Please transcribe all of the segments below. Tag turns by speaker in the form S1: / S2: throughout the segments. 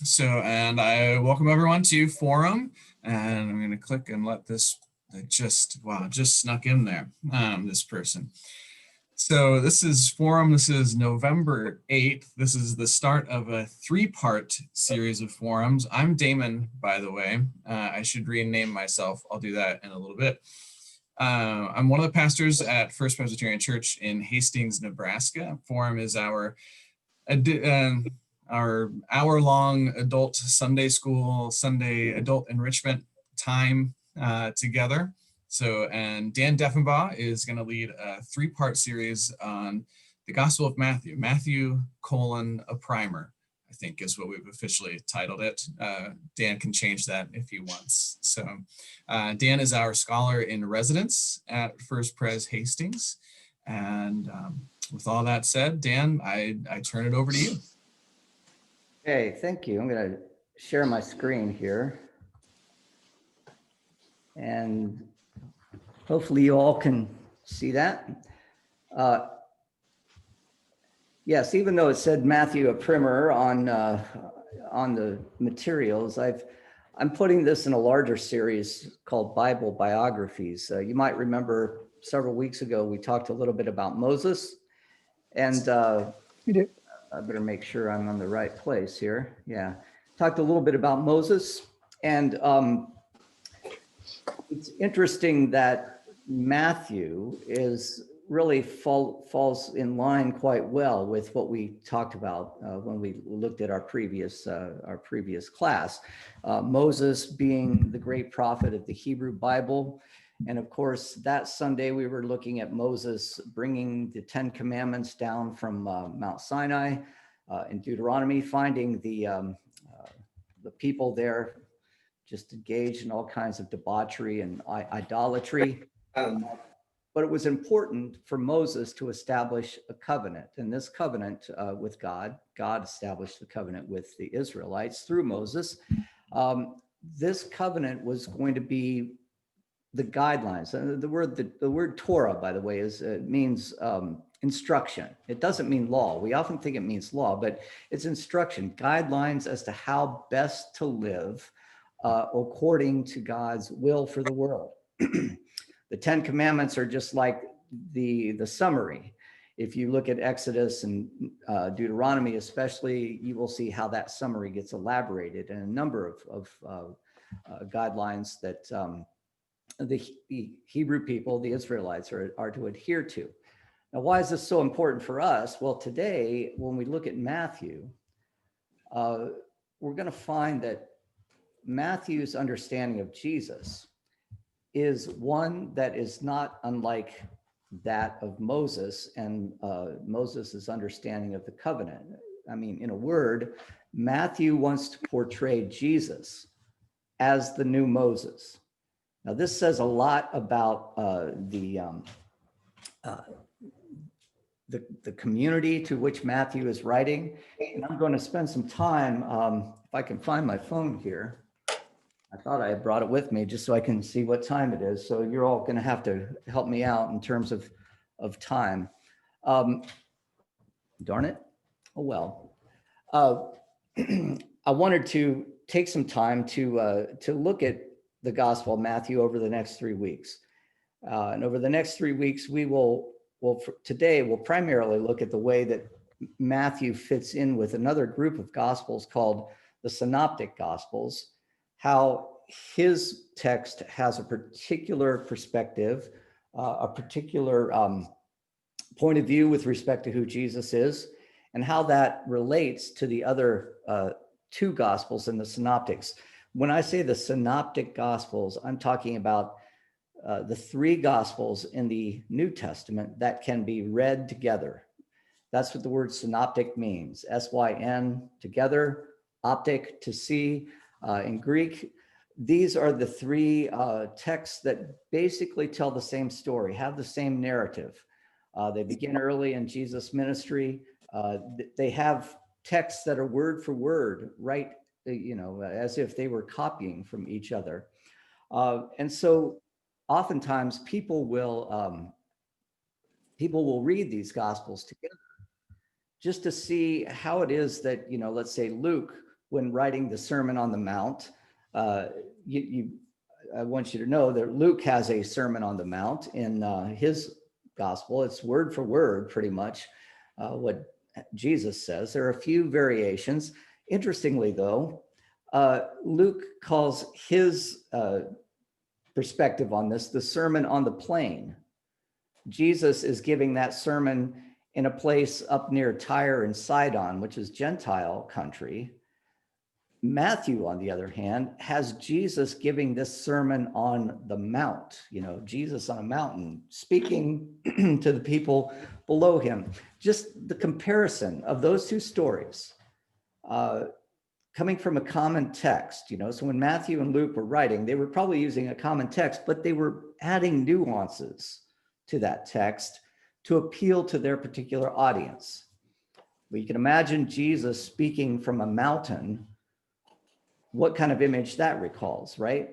S1: And I welcome everyone to Forum, and I'm going to click and let this, just snuck in there, this person. So this is Forum, this is November 8th. This is the start of a 3-part series of forums. I'm Damon, by the way. I should rename myself. I'll do that in a little bit. I'm one of the pastors at First Presbyterian Church in Hastings, Nebraska. Forum is our hour-long adult Sunday school, Sunday adult enrichment time together. And Dan Deffenbaugh is going to lead a 3-part series on the Gospel of Matthew. Matthew, a primer, I think is what we've officially titled it. Dan can change that if he wants. So Dan is our scholar in residence at First Pres Hastings. And with all that said, Dan, I turn it over to you.
S2: Okay, thank you. I'm going to share my screen here. And hopefully you all can see that. Yes, even though it said Matthew a primer on the materials, I'm putting this in a larger series called Bible Biographies. You might remember several weeks ago we talked a little bit about Moses, and
S3: You do.
S2: I better make sure I'm on the right place here. Yeah, talked a little bit about Moses, and it's interesting that Matthew is really falls in line quite well with what we talked about when we looked at our previous class. Moses being the great prophet of the Hebrew Bible. And of course, that Sunday we were looking at Moses bringing the 10 Commandments down from Mount Sinai in Deuteronomy, finding the people there just engaged in all kinds of debauchery and idolatry. But it was important for Moses to establish a covenant. And this covenant with God established the covenant with the Israelites through Moses. This covenant was going to be the guidelines. The word Torah, by the way, means instruction. It doesn't mean law. We often think it means law, but it's instruction, guidelines as to how best to live according to God's will for the world. The 10 Commandments are just like the summary. If you look at Exodus and Deuteronomy especially, you will see how that summary gets elaborated in a number of guidelines that the Hebrew people, the Israelites, are to adhere to. Now, why is this so important for us? Well, today, when we look at Matthew, we're going to find that Matthew's understanding of Jesus is one that is not unlike that of Moses and Moses's understanding of the covenant. I mean, in a word, Matthew wants to portray Jesus as the new Moses. Now, this says a lot about the community to which Matthew is writing. And I'm going to spend some time, if I can find my phone here. I thought I had brought it with me just so I can see what time it is. So you're all going to have to help me out in terms of time. Darn it. Oh, well. I wanted to take some time to look at the Gospel of Matthew over the next 3 weeks. And over the next 3 weeks, today we'll primarily look at the way that Matthew fits in with another group of Gospels called the Synoptic Gospels, how his text has a particular perspective, a particular point of view with respect to who Jesus is, and how that relates to the other 2 Gospels in the Synoptics. When I say the Synoptic Gospels, I'm talking about the 3 Gospels in the New Testament that can be read together. That's what the word synoptic means. S-Y-N, together, optic, to see. In Greek, these are the 3 texts that basically tell the same story, have the same narrative. They begin early in Jesus' ministry. They have texts that are word for word, right? As if they were copying from each other. And so oftentimes people will read these Gospels together just to see how it is that, let's say Luke when writing the Sermon on the Mount, I want you to know that Luke has a Sermon on the Mount in his gospel. It's word for word, pretty much, what Jesus says. There are a few variations. Interestingly, though, Luke calls his perspective on this the Sermon on the Plain. Jesus is giving that sermon in a place up near Tyre and Sidon, which is Gentile country. Matthew, on the other hand, has Jesus giving this sermon on the mount, Jesus on a mountain, speaking to the people below him. Just the comparison of those two stories coming from a common text, so when Matthew and Luke were writing, they were probably using a common text, but they were adding nuances to that text to appeal to their particular audience. Well, you can imagine Jesus speaking from a mountain, what kind of image that recalls, right?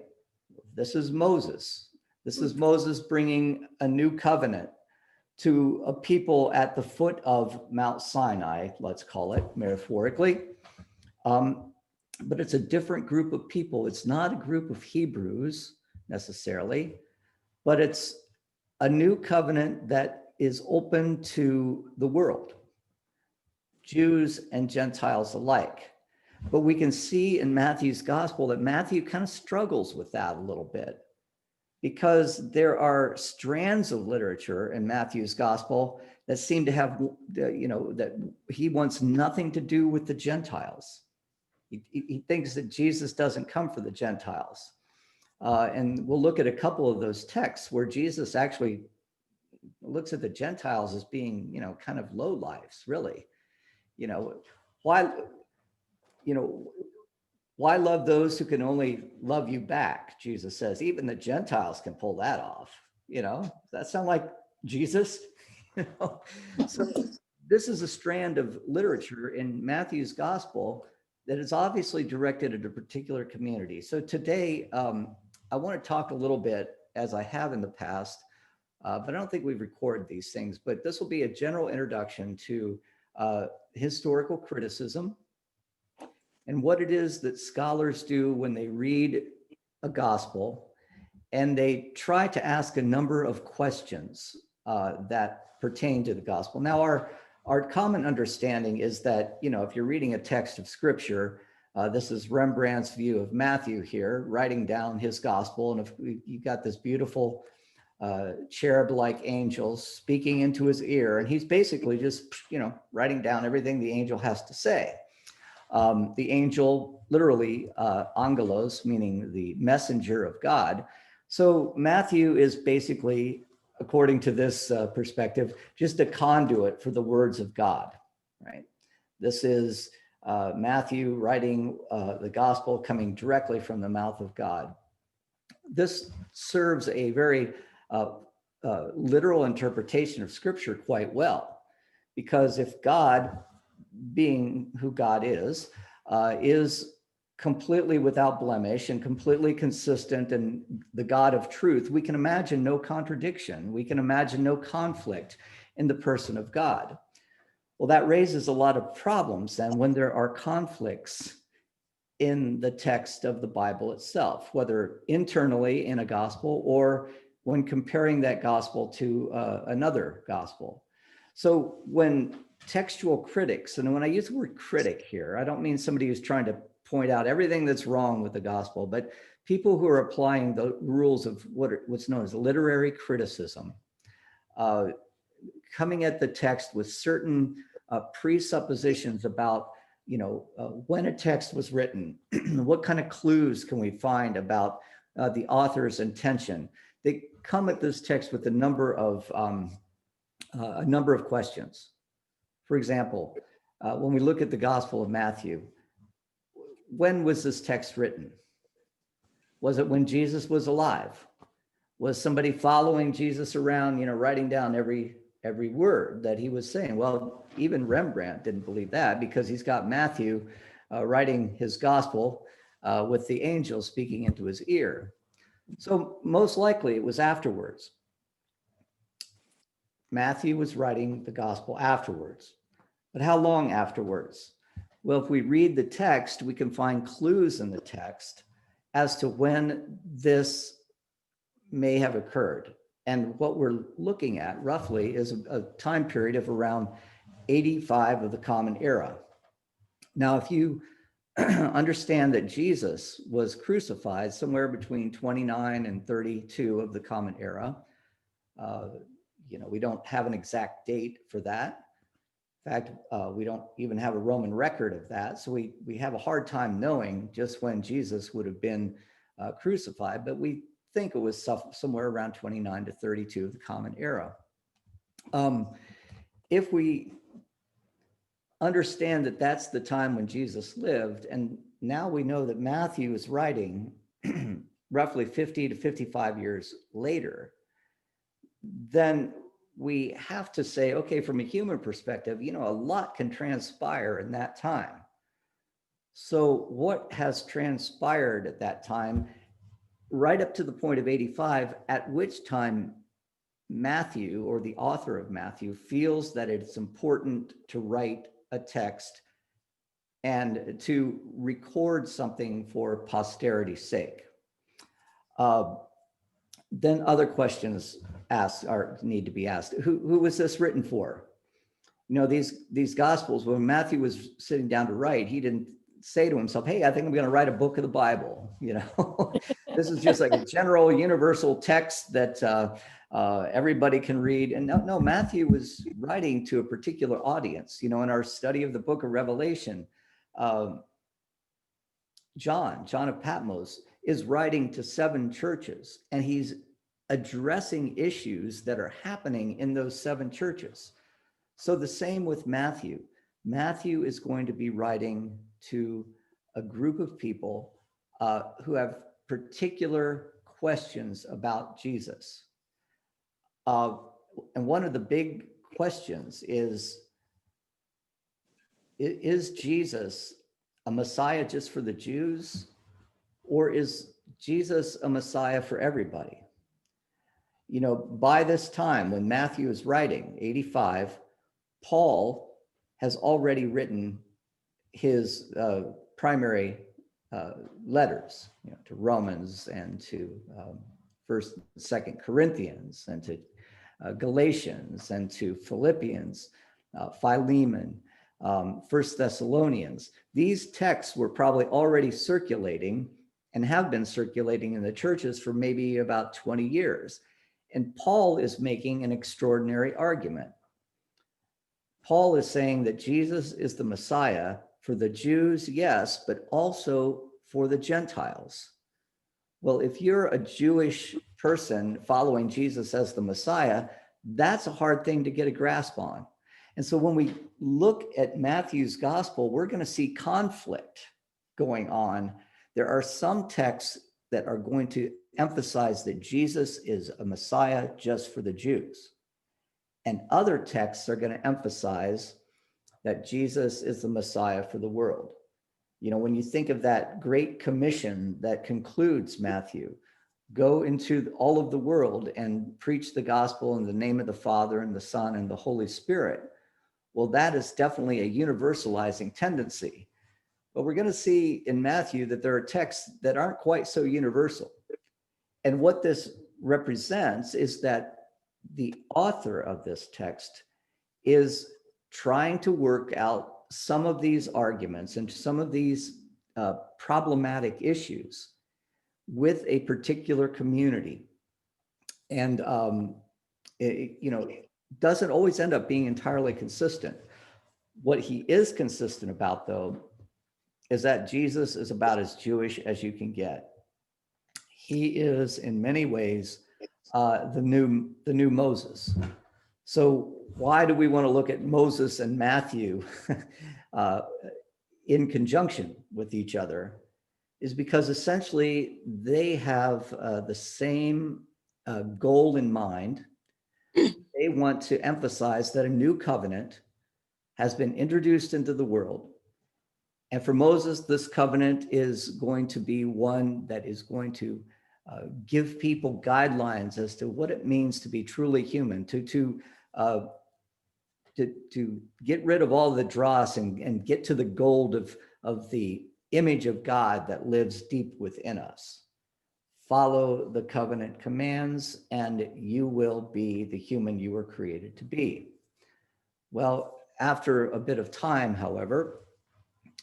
S2: This is Moses. This is Moses bringing a new covenant to a people at the foot of Mount Sinai, let's call it metaphorically. But it's a different group of people. It's not a group of Hebrews necessarily, but it's a new covenant that is open to the world, Jews and Gentiles alike. But we can see in Matthew's gospel that Matthew kind of struggles with that a little bit, because there are strands of literature in Matthew's gospel that seem to have, that he wants nothing to do with the Gentiles. He thinks that Jesus doesn't come for the Gentiles. And we'll look at a couple of those texts where Jesus actually looks at the Gentiles as being, kind of low lives, really. Why love those who can only love you back? Jesus says, even the Gentiles can pull that off. Does that sound like Jesus? So this is a strand of literature in Matthew's gospel that is obviously directed at a particular community. So today, I want to talk a little bit, as I have in the past, but I don't think we've recorded these things, but this will be a general introduction to historical criticism and what it is that scholars do when they read a gospel and they try to ask a number of questions that pertain to the gospel. Now, our common understanding is that, if you're reading a text of scripture, this is Rembrandt's view of Matthew here, writing down his gospel. And if you've got this beautiful cherub-like angel speaking into his ear, and he's basically just, writing down everything the angel has to say. The angel, literally, angelos, meaning the messenger of God. So Matthew is basically, according to this perspective, just a conduit for the words of God, right? This is Matthew writing the gospel coming directly from the mouth of God. This serves a very literal interpretation of scripture quite well, because if God, being who God is completely without blemish and completely consistent and the God of truth, we can imagine no contradiction. We can imagine no conflict in the person of God. Well, that raises a lot of problems then when there are conflicts in the text of the Bible itself, whether internally in a gospel or when comparing that gospel to another gospel. So when textual critics, and when I use the word critic here, I don't mean somebody who's trying to point out everything that's wrong with the gospel, but people who are applying the rules of what's known as literary criticism, coming at the text with certain presuppositions about, when a text was written, what kind of clues can we find about the author's intention? They come at this text with a number of questions. For example, when we look at the Gospel of Matthew, when was this text written? Was it when Jesus was alive? Was somebody following Jesus around, writing down every word that he was saying? Well, even Rembrandt didn't believe that, because he's got Matthew writing his gospel with the angel speaking into his ear. So most likely it was afterwards. Matthew was writing the gospel afterwards. But how long afterwards? Well, if we read the text, we can find clues in the text as to when this may have occurred. And what we're looking at roughly is a time period of around 85 of the Common Era. Now, if you understand that Jesus was crucified somewhere between 29 and 32 of the Common Era, we don't have an exact date for that. In fact, we don't even have a Roman record of that. So we have a hard time knowing just when Jesus would have been crucified, but we think it was somewhere around 29 to 32 of the Common Era. If we understand that that's the time when Jesus lived, and now we know that Matthew is writing roughly 50 to 55 years later, then we have to say, okay, from a human perspective, a lot can transpire in that time. So what has transpired at that time, right up to the point of 85, at which time Matthew, or the author of Matthew, feels that it's important to write a text and to record something for posterity's sake. Then other questions need to be asked. Who was this written for? These Gospels, when Matthew was sitting down to write, he didn't say to himself, hey, I think I'm going to write a book of the Bible. This is just like a general universal text that everybody can read. And no, Matthew was writing to a particular audience. In our study of the book of Revelation, John of Patmos, is writing to 7 churches, and he's addressing issues that are happening in those 7 churches. So the same with Matthew. Matthew is going to be writing to a group of people who have particular questions about Jesus. And one of the big questions is Jesus a Messiah just for the Jews, or is Jesus a Messiah for everybody? By this time, when Matthew is writing, 85, Paul has already written his primary letters, to Romans and to 1st and 2nd Corinthians and to Galatians and to Philippians, Philemon, 1st Thessalonians. These texts were probably already circulating and have been circulating in the churches for maybe about 20 years. And Paul is making an extraordinary argument. Paul is saying that Jesus is the Messiah for the Jews, yes, but also for the Gentiles. Well, if you're a Jewish person following Jesus as the Messiah, that's a hard thing to get a grasp on. And so when we look at Matthew's gospel, we're going to see conflict going on. There are some texts that are going to emphasize that Jesus is a Messiah just for the Jews. And other texts are going to emphasize that Jesus is the Messiah for the world. When you think of that great commission that concludes Matthew, go into all of the world and preach the gospel in the name of the Father and the Son and the Holy Spirit. Well, that is definitely a universalizing tendency. But we're going to see in Matthew that there are texts that aren't quite so universal. And what this represents is that the author of this text is trying to work out some of these arguments and some of these problematic issues with a particular community. And, it doesn't always end up being entirely consistent. What he is consistent about, though, is that Jesus is about as Jewish as you can get. He is, in many ways, the new Moses. So why do we want to look at Moses and Matthew in conjunction with each other? Is because essentially they have the same goal in mind. They want to emphasize that a new covenant has been introduced into the world. And for Moses, this covenant is going to be one that is going to give people guidelines as to what it means to be truly human, to to get rid of all the dross and get to the gold of the image of God that lives deep within us. Follow the covenant commands, and you will be the human you were created to be. Well, after a bit of time, however,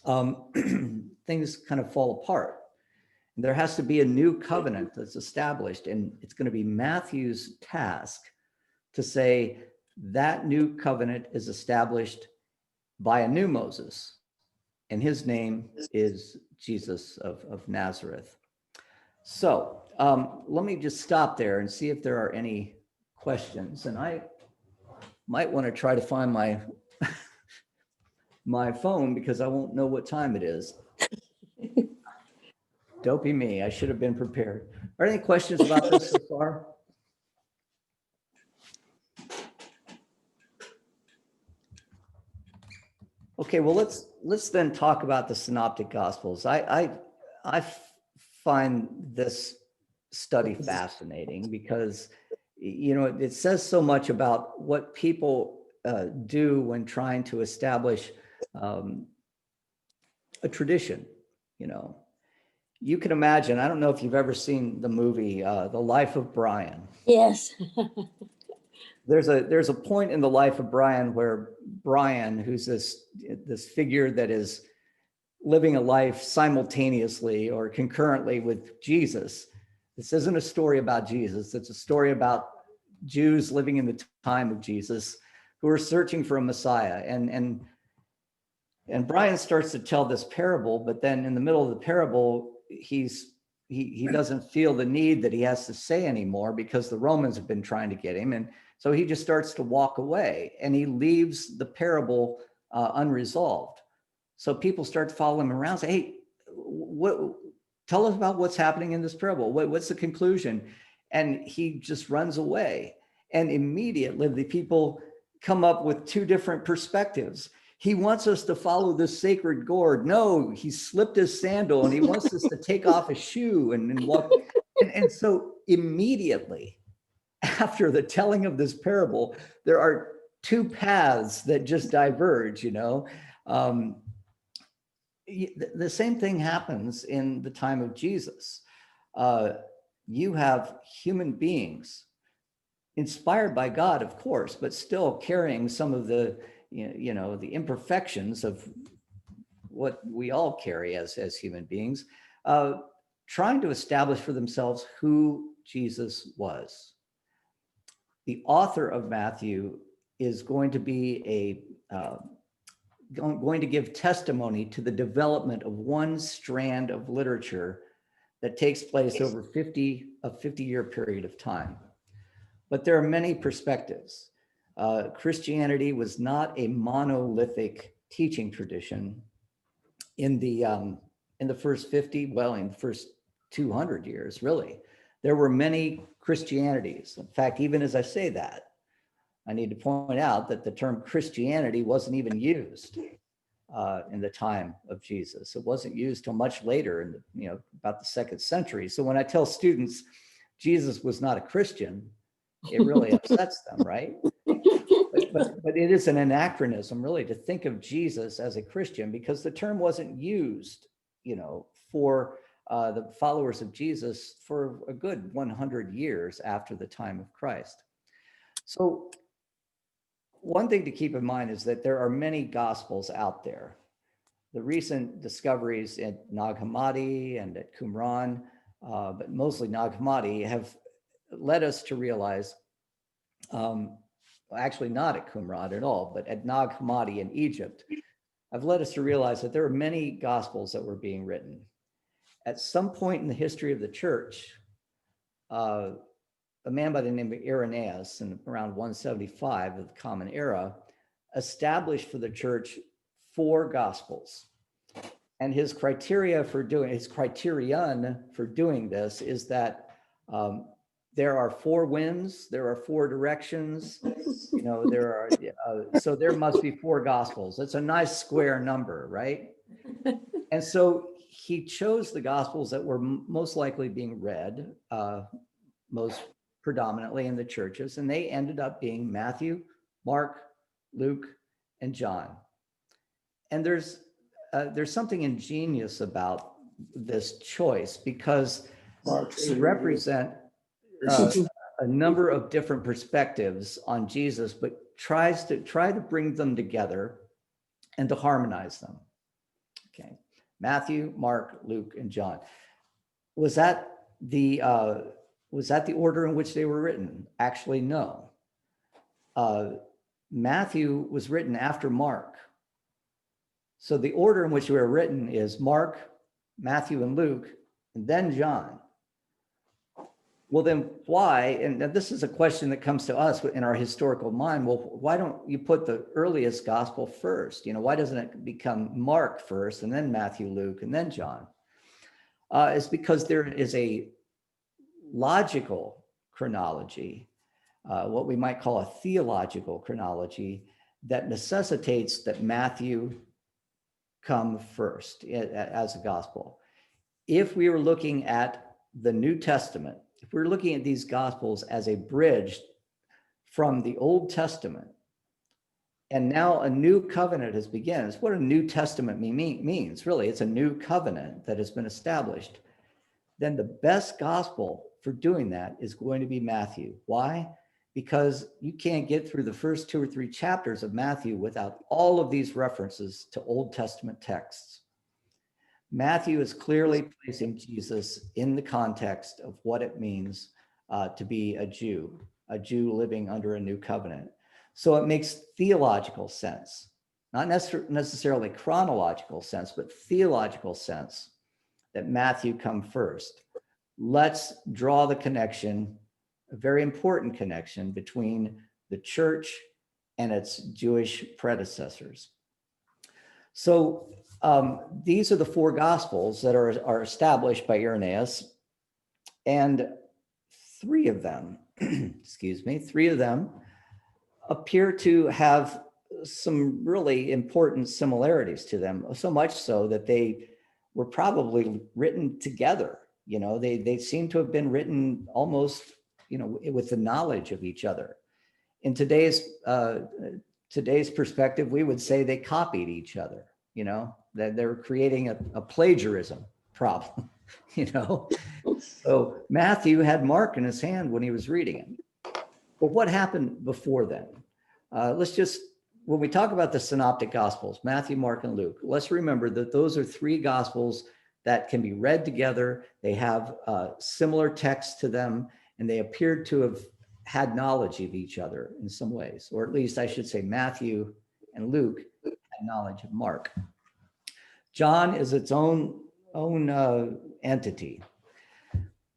S2: things kind of fall apart. There has to be a new covenant that's established, and it's going to be Matthew's task to say that new covenant is established by a new Moses, and his name is Jesus of Nazareth. So let me just stop there and see if there are any questions. And I might want to try to find my my phone because I won't know what time it is. Dopey me, I should have been prepared. Are there any questions about this so far? Okay, well, let's then talk about the Synoptic Gospels. I find this study fascinating because, you know, it says so much about what people do when trying to establish a tradition. You know, you can imagine, I don't know if you've ever seen the movie The Life of Brian.
S3: Yes.
S2: There's a point in the life of Brian where Brian, who's this figure that is living a life simultaneously or concurrently with Jesus. This isn't a story about Jesus. It's a story about Jews living in the time of Jesus who are searching for a Messiah. And Brian starts to tell this parable, but then in the middle of the parable, he doesn't feel the need that he has to say anymore because the Romans have been trying to get him. And so he just starts to walk away and he leaves the parable unresolved. So people start to follow him around, say, hey, tell us about what's happening in this parable. What's the conclusion? And he just runs away. And immediately the people come up with two different perspectives. He wants us to follow this sacred gourd. No, he slipped his sandal and he wants us to take off his shoe and walk. And so immediately after the telling of this parable, there are two paths that just diverge, you know. The same thing happens in the time of Jesus. You have human beings inspired by God, of course, but still carrying some of the, you know, the imperfections of what we all carry as human beings, trying to establish for themselves who Jesus was. The author of Matthew is going to be going to give testimony to the development of one strand of literature that takes place over a 50-year period of time. But there are many perspectives. Christianity was not a monolithic teaching tradition in the first 50, well, in the first 200 years, really. There were many Christianities. In fact, even as I say that, I need to point out that the term Christianity wasn't even used in the time of Jesus. It wasn't used till much later, in the, you know, about the 2nd century. So when I tell students Jesus was not a Christian, it really upsets them, right? But it is an anachronism, really, to think of Jesus as a Christian because the term wasn't used, you know, for the followers of Jesus for a good 100 years after the time of Christ. So one thing to keep in mind is that there are many gospels out there. The recent discoveries at Nag Hammadi and at Qumran, but mostly Nag Hammadi, have led us to realize, actually not at Qumran at all, but at Nag Hammadi in Egypt, have led us to realize that there are many gospels that were being written. At some point in the history of the church, a man by the name of Irenaeus, in around 175 of the Common Era, established for the church 4 gospels. And his criterion for doing this is that there are 4 winds, there are 4 directions, you know, there are, so there must be 4 gospels. It's a nice square number, right? And so he chose the gospels that were most likely being read, most predominantly in the churches, and they ended up being Matthew, Mark, Luke, and John. And there's something ingenious about this choice because they represent a number of different perspectives on Jesus, but try to bring them together and to harmonize them. Okay, Matthew, Mark, Luke, and John. Was that the order in which they were written? Actually, no. Matthew was written after Mark. So the order in which they were written is Mark, Matthew, and Luke, and then John. Well, then why, and this is a question that comes to us in our historical mind, well, why don't you put the earliest gospel first? Why doesn't it become Mark first and then Matthew, Luke, and then John? It's because there is a logical chronology, what we might call a theological chronology, that necessitates that Matthew come first as a gospel. If we were looking at the New Testament, if we're looking at these gospels as a bridge from the Old Testament, and now a new covenant has begun, it's what a New Testament means, really. It's a new covenant that has been established. Then the best gospel for doing that is going to be Matthew. Why? Because you can't get through the first 2 or 3 chapters of Matthew without all of these references to Old Testament texts. Matthew is clearly placing Jesus in the context of what it means to be a Jew living under a new covenant. So it makes theological sense, not necessarily chronological sense, but theological sense that Matthew come first. Let's draw the connection, a very important connection between the church and its Jewish predecessors. So these are the 4 gospels that are established by Irenaeus, and 3 of them, 3 of them appear to have some really important similarities to them, so much so that they were probably written together. They seem to have been written almost, with the knowledge of each other. In today's perspective, we would say they copied each other, that they were creating a plagiarism problem, So Matthew had Mark in his hand when he was reading it. But what happened before then? When we talk about the synoptic gospels, Matthew, Mark, and Luke, let's remember that those are 3 gospels that can be read together. They have similar texts to them, and they appeared to have had knowledge of each other in some ways, or at least I should say Matthew and Luke had knowledge of Mark. John is its own entity.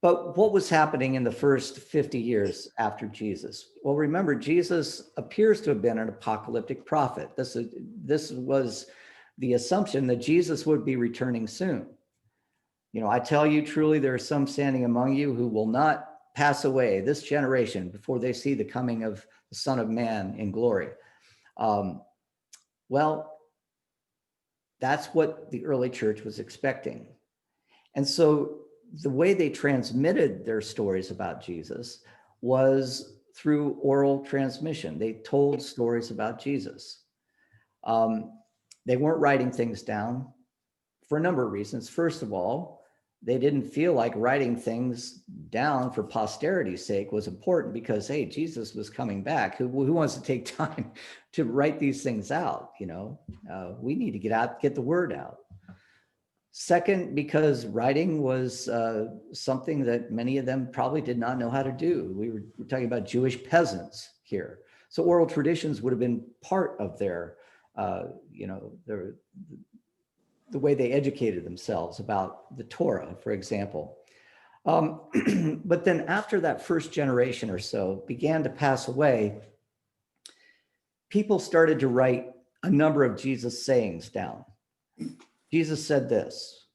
S2: But what was happening in the first 50 years after Jesus? Well, remember, Jesus appears to have been an apocalyptic prophet. This was the assumption that Jesus would be returning soon. I tell you truly, there are some standing among you who will not pass away, this generation, before they see the coming of the Son of Man in glory. Well, that's what the early church was expecting. And so the way they transmitted their stories about Jesus was through oral transmission. They told stories about Jesus. They weren't writing things down for a number of reasons. First of all, they didn't feel like writing things down for posterity's sake was important because, hey, Jesus was coming back. Who wants to take time to write these things out? We need to get the word out. Second, because writing was something that many of them probably did not know how to do. We're talking about Jewish peasants here. So oral traditions would have been part of their the way they educated themselves about the Torah, for example. But then after that first generation or so began to pass away, people started to write a number of Jesus sayings down. Jesus said this,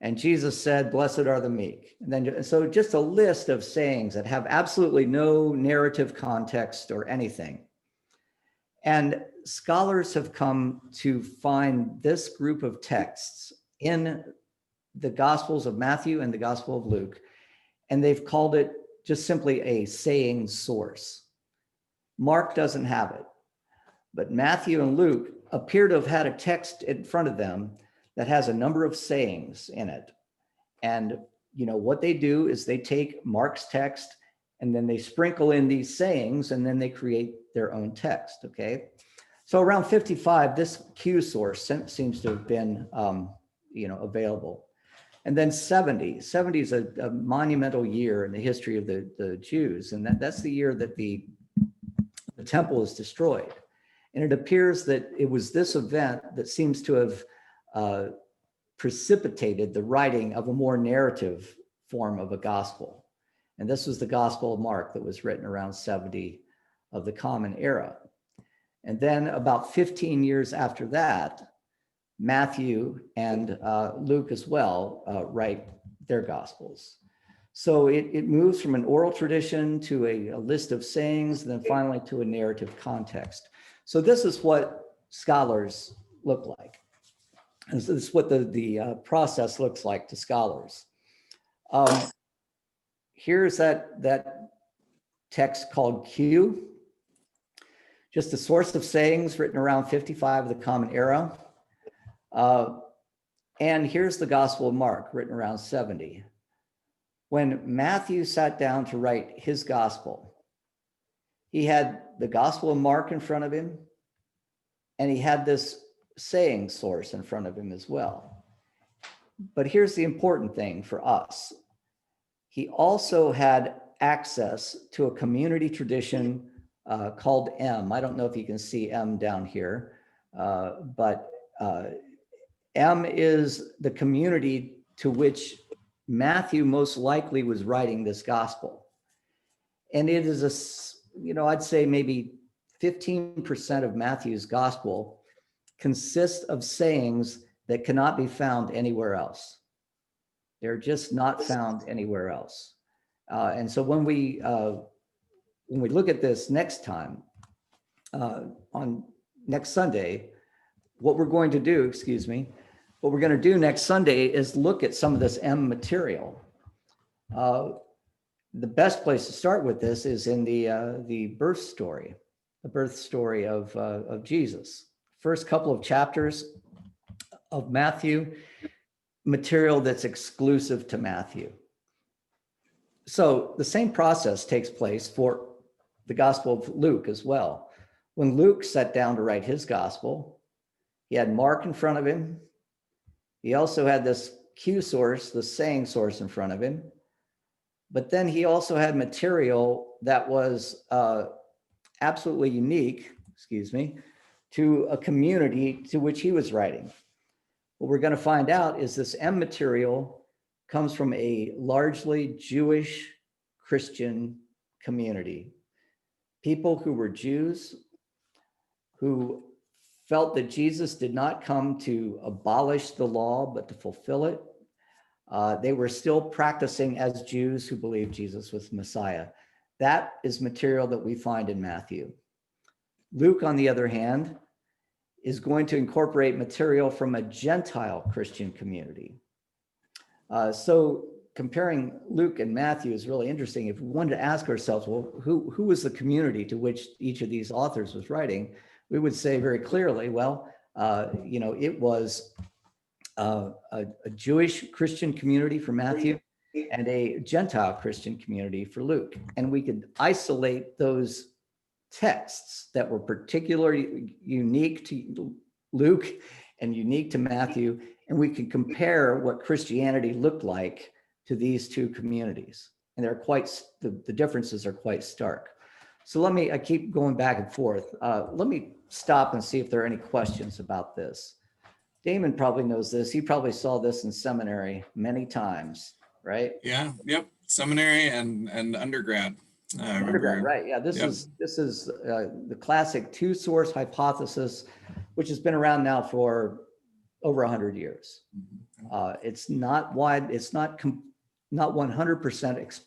S2: and Jesus said, "Blessed are the meek." And so just a list of sayings that have absolutely no narrative context or anything. And scholars have come to find this group of texts in the Gospels of Matthew and the Gospel of Luke, and they've called it just simply a saying source. Mark doesn't have it. But Matthew and Luke appear to have had a text in front of them that has a number of sayings in it. And what they do is they take Mark's text and then they sprinkle in these sayings and then they create their own text. Okay. So around 55, this Q source seems to have been, available. And then 70 is a monumental year in the history of the Jews. And that's the year that the temple is destroyed. And it appears that it was this event that seems to have precipitated the writing of a more narrative form of a gospel. And this was the Gospel of Mark that was written around 70 of the Common Era. And then about 15 years after that, Matthew and Luke as well write their Gospels. So it moves from an oral tradition to a list of sayings, and then finally to a narrative context. So this is what scholars look like. And so this is what the process looks like to scholars. Here's that text called Q, just a source of sayings written around 55 of the Common Era. And here's the Gospel of Mark, written around 70. When Matthew sat down to write his gospel, he had the Gospel of Mark in front of him, and he had this saying source in front of him as well. But here's the important thing for us. He also had access to a community tradition called M. I don't know if you can see M down here, but M is the community to which Matthew most likely was writing this gospel. And it is I'd say maybe 15% of Matthew's gospel consists of sayings that cannot be found anywhere else. They're just not found anywhere else. And so when we look at this next time, on next Sunday, what we're going to do next Sunday is look at some of this M material. The best place to start with this is in the birth story of Jesus. First couple of chapters of Matthew, material that's exclusive to Matthew. So the same process takes place for the Gospel of Luke as well. When Luke sat down to write his gospel, he had Mark in front of him. He also had this Q source, the saying source in front of him. But then he also had material that was absolutely unique, to a community to which he was writing. What we're going to find out is this M material comes from a largely Jewish Christian community. People who were Jews, who felt that Jesus did not come to abolish the law, but to fulfill it. They were still practicing as Jews who believed Jesus was Messiah. That is material that we find in Matthew. Luke, on the other hand, is going to incorporate material from a Gentile Christian community. So comparing Luke and Matthew is really interesting. If we wanted to ask ourselves, well, who was the community to which each of these authors was writing? We would say very clearly, well, it was a Jewish Christian community for Matthew and a Gentile Christian community for Luke. And we could isolate those texts that were particularly unique to Luke and unique to Matthew, and we can compare what Christianity looked like to these two communities. And the differences are quite stark. So I keep going back and forth. Let me stop and see if there are any questions about this. Damon probably knows this. He probably saw this in seminary many times, right?
S1: Yeah, yep. Seminary and undergrad.
S2: Undergrad, right? Yeah, this is the classic two-source hypothesis, which has been around now for over 100 years. It's not wide. It's not 100%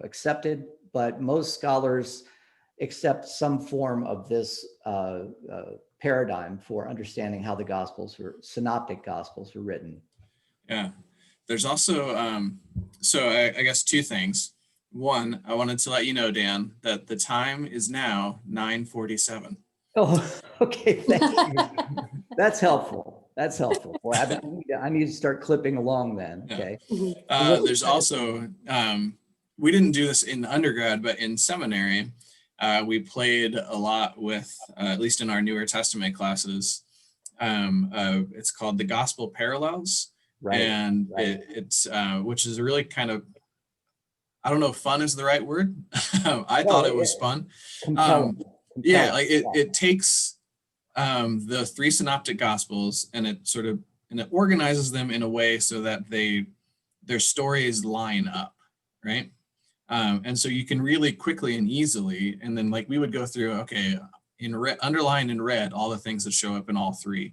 S2: accepted, but most scholars accept some form of this paradigm for understanding how the synoptic gospels were written.
S1: Yeah, there's also I guess two things. One, I wanted to let you know, Dan, that the time is now 9:47.
S2: Oh, okay, thank you. That's helpful. That's helpful. Boy, I need to start clipping along then,
S1: Yeah.
S2: okay?
S1: There's also, we didn't do this in undergrad, but in seminary, we played a lot with, at least in our Newer Testament classes, it's called the Gospel Parallels.
S2: Right,
S1: And
S2: right.
S1: it's, which is a really kind of, I don't know if fun is the right word. I
S2: No,
S1: thought it was fun.
S2: compelling,
S1: Yeah,
S2: compelling.
S1: like it takes the three synoptic gospels and it organizes them in a way so that their stories line up, right? And so you can really quickly and easily, and then like we would go through, okay, in red, underline in red all the things that show up in all three,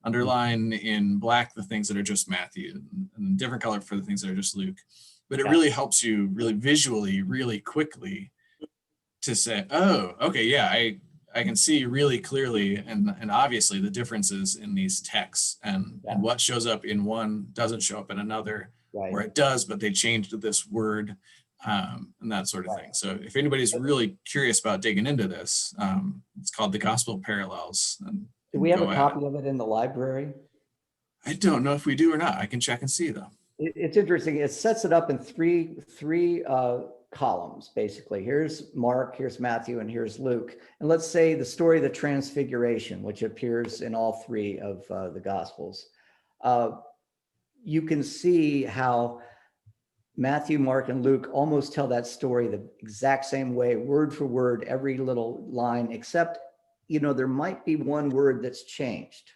S1: underline in black the things that are just Matthew, and different color for the things that are just Luke. But it
S2: Yeah.
S1: really helps you really visually, really quickly to say, oh, okay, yeah, I can see really clearly and obviously the differences in these texts and what shows up in one doesn't show up in another,
S2: Right.
S1: or it does, but they changed this word and that sort of thing. So if anybody's really curious about digging into this, it's called the Gospel Parallels. And
S2: Do we have a
S1: go at it.
S2: copy of it in the library?
S1: I don't know if we do or not. I can check and see though.
S2: It's interesting. It sets it up in three columns, basically. Here's Mark, here's Matthew, and here's Luke. And let's say the story of the Transfiguration, which appears in all three of the Gospels. You can see how Matthew, Mark, and Luke almost tell that story the exact same way, word for word, every little line, except, there might be one word that's changed.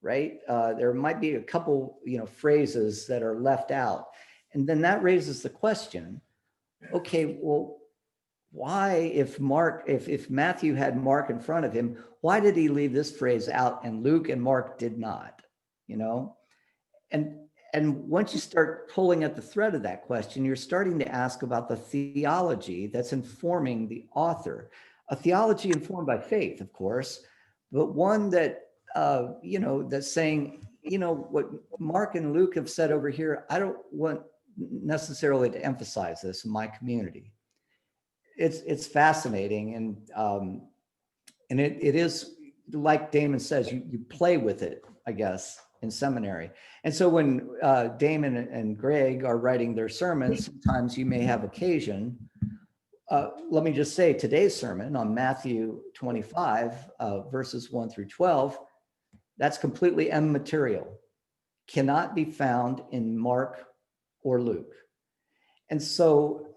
S2: Right? There might be a couple, phrases that are left out. And then that raises the question, okay, well, why, if Matthew had Mark in front of him, why did he leave this phrase out and Luke and Mark did not? And once you start pulling at the thread of that question, you're starting to ask about the theology that's informing the author. A theology informed by faith, of course, but one that that's saying, what Mark and Luke have said over here, I don't want necessarily to emphasize this in my community. It's fascinating, and it is, like Damon says, you play with it, I guess, in seminary. And so when Damon and Greg are writing their sermons, sometimes you may have occasion. Let me just say, today's sermon on Matthew 25, verses 1 through 12, that's completely immaterial, cannot be found in Mark or Luke. And so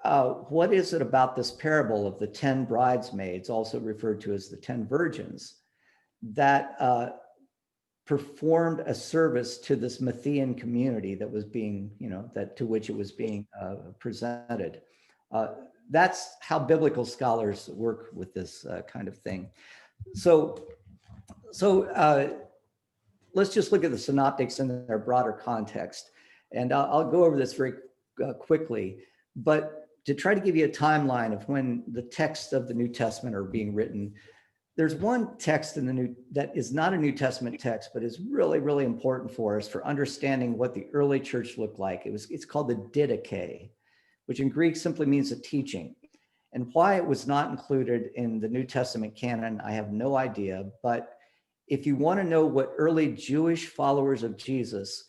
S2: what is it about this parable of the 10 bridesmaids, also referred to as the 10 virgins, that performed a service to this Matthean community that was being, to which it was being presented? That's how biblical scholars work with this kind of thing. So let's just look at the synoptics in their broader context. And I'll go over this very quickly, but to try to give you a timeline of when the texts of the New Testament are being written, there's one text in that is not a New Testament text, but is really, really important for us for understanding what the early church looked like. It's called the Didache, which in Greek simply means a teaching. And why it was not included in the New Testament canon, I have no idea. But if you want to know what early Jewish followers of Jesus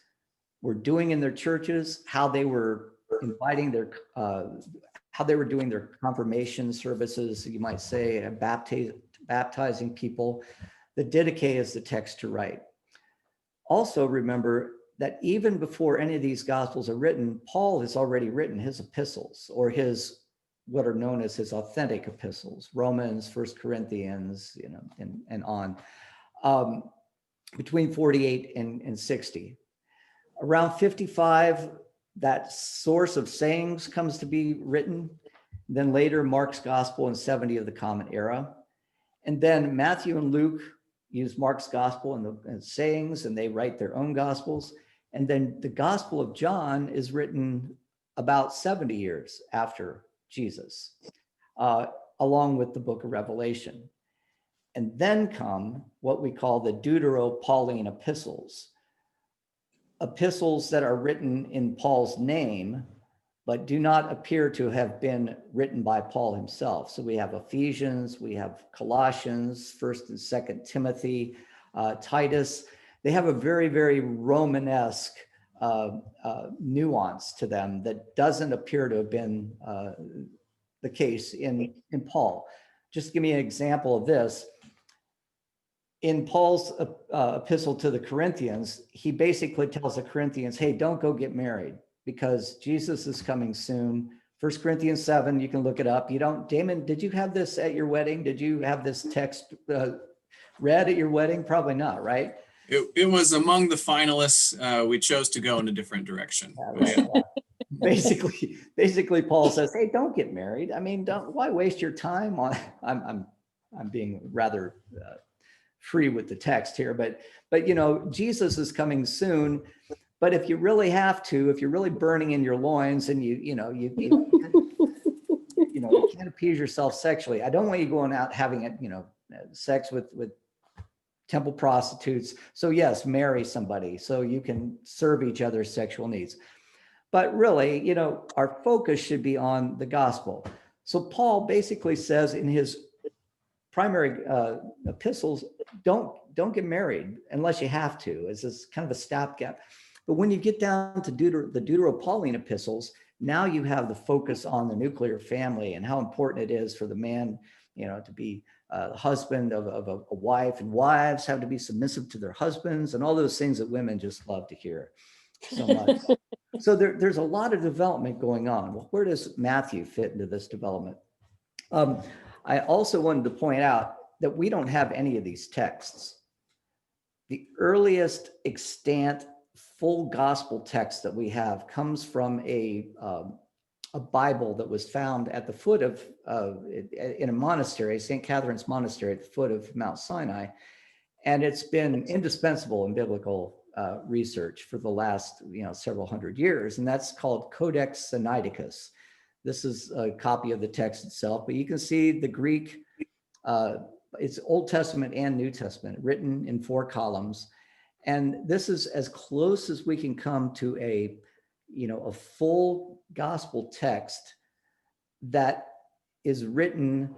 S2: were doing in their churches, how they were inviting how they were doing their confirmation services, you might say, baptizing people, the Didache is the text to write. Also remember that even before any of these Gospels are written, Paul has already written his epistles, or what are known as his authentic epistles, Romans, 1 Corinthians, and on, between 48 and 60. Around 55, that source of sayings comes to be written. Then later, Mark's Gospel in 70 of the Common Era. And then Matthew and Luke use Mark's Gospel and sayings, and they write their own Gospels. And then the Gospel of John is written about 70 years after Jesus, along with the book of Revelation. And then come what we call the Deutero-Pauline epistles that are written in Paul's name, but do not appear to have been written by Paul himself. So we have Ephesians, we have Colossians, 1st and 2nd Timothy, Titus. They have a very, very Romanesque nuance to them that doesn't appear to have been the case in Paul. Just give me an example of this. In Paul's epistle to the Corinthians, he basically tells the Corinthians, hey, don't go get married because Jesus is coming soon. 1 Corinthians 7, you can look it up. Damon, did you have this at your wedding? Did you have this text read at your wedding? Probably not, right?
S1: It was among the finalists. We chose to go in a different direction.
S2: Yeah. Basically, Paul says, hey, don't get married. I mean, why waste your time on, I'm being rather free with the text here, but Jesus is coming soon. But if you really have to, if you're really burning in your loins and you can't appease yourself sexually, I don't want you going out having sex with temple prostitutes. So yes, marry somebody so you can serve each other's sexual needs. But really, our focus should be on the gospel. So Paul basically says in his primary epistles, don't get married unless you have to. It's this kind of a stopgap. But when you get down to the Deutero-Pauline epistles, now you have the focus on the nuclear family and how important it is for the man, to be the husband of a wife, and wives have to be submissive to their husbands, and all those things that women just love to hear so much. So there's a lot of development going on. Well, where does Matthew fit into this development? I also wanted to point out that we don't have any of these texts. The earliest extant full gospel text that we have comes from a Bible that was found at the foot of in a monastery, St. Catherine's Monastery at the foot of Mount Sinai. And it's been indispensable in biblical research for the last several hundred years. And that's called Codex Sinaiticus. This is a copy of the text itself, but you can see the Greek, it's Old Testament and New Testament, written in 4 columns. And this is as close as we can come to a full gospel text that is written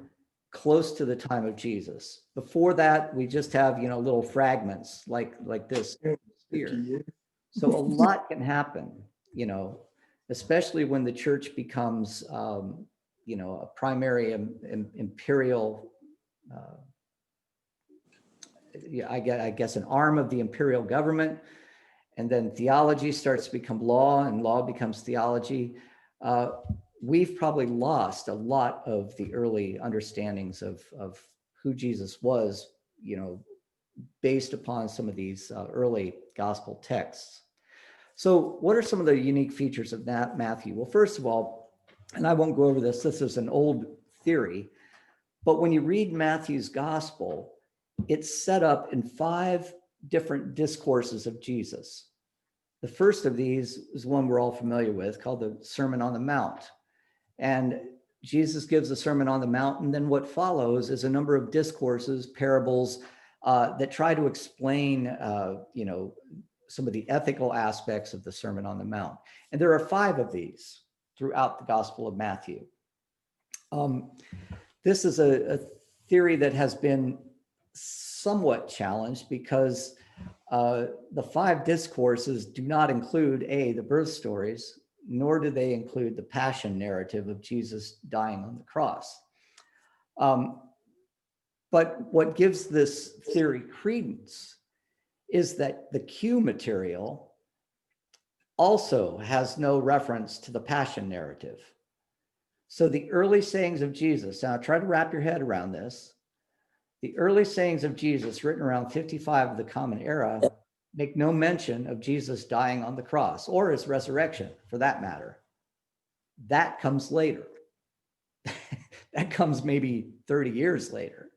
S2: close to the time of Jesus. Before that, we just have, little fragments like this here. So a lot can happen, especially when the church becomes, a primary imperial, I guess an arm of the imperial government, and then theology starts to become law and law becomes theology. We've probably lost a lot of the early understandings of who Jesus was, based upon some of these early gospel texts. So what are some of the unique features of Matthew? Well, first of all, and I won't go over this is an old theory, but when you read Matthew's gospel, it's set up in 5 different discourses of Jesus. The first of these is one we're all familiar with, called the Sermon on the Mount. And Jesus gives the Sermon on the Mount, and then what follows is a number of discourses, parables, that try to explain, some of the ethical aspects of the Sermon on the Mount. And there are 5 of these throughout the Gospel of Matthew. This is a theory that has been somewhat challenged because the 5 discourses do not include the birth stories, nor do they include the passion narrative of Jesus dying on the cross. But what gives this theory credence is that the Q material also has no reference to the passion narrative. So the early sayings of Jesus, now try to wrap your head around this. The early sayings of Jesus, written around 55 of the Common Era, make no mention of Jesus dying on the cross or his resurrection, for that matter. That comes later. That comes maybe 30 years later.